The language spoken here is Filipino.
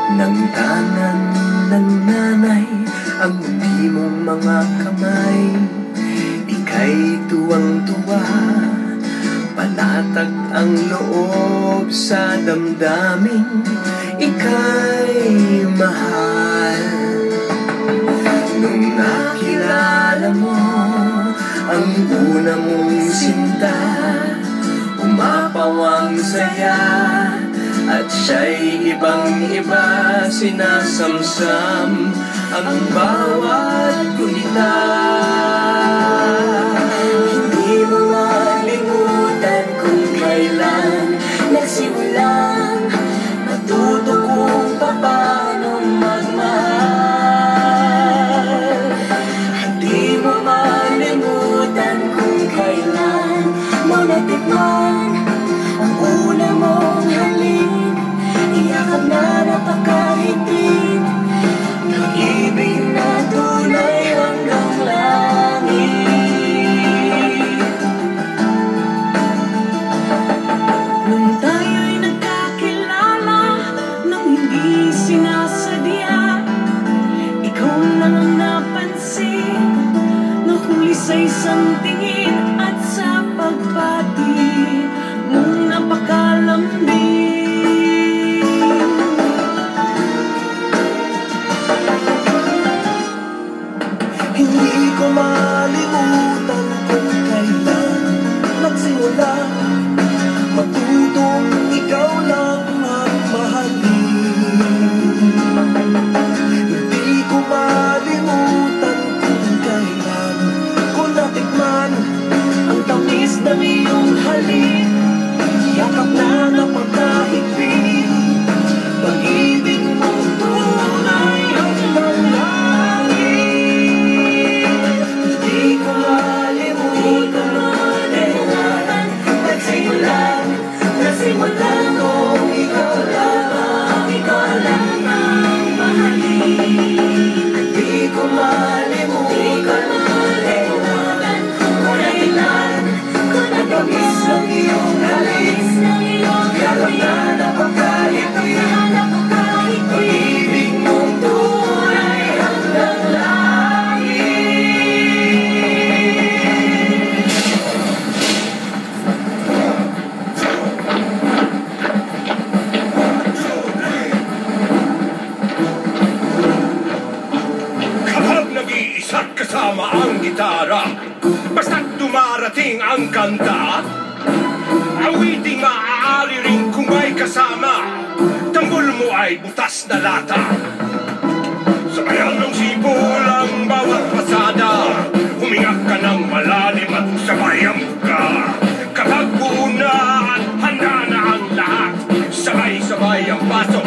ng tanan ng nanay ang di mong mga kamay. Ika'y tuwang-tuwa, panatag ang loob sa damdamin. Ika'y mahal. Nung nakilala mo ang una mong sinta, umapaw ang saya at siya'y ibang-iba. Sinasamsam ang bawat gunita. Hindi mo malimutan kung kailan nagsimulang matuto kung paano magmahal. Hindi mo malimutan kung kailan mo natikman ang una mong halik. Iyakap na napakahigpit, pag-ibig na tunay hanggang langit. Nung tayo'y nagkakilala nang hindi sinasadya, ikaw lang ang napansin, nahuli sa isang tingin at sa pagpati mong napakalambing. Hindi ko malimutan kung kailan nagsimula matutong ikaw lang ang mahalin. Hindi ko malimutan kung kailan ko natikman ang tamis ng iyong halik. Yakap na napakahigpit, pag-ibig mong tunay hanggang langit. Hindi ko malimutan nagsimulan kung ikaw lang ang mahalin. Hindi ko malimutan kung kailan ang tamis ng iyong halik. Yakap na napakahigpit, pag-ibig mong tunay hanggang langit. Kapag nag-iisa't kasama ang gitara, basta't dumarating ang kanta, awiting maaari rin kung may kasama, tanggol mo ay butas na lata. Sabayan ng sipol ang bawat pasada, humingak ka ng malalim at sabayan ka. Kapag buo na at handa na ang lahat, sabay-sabay ang paso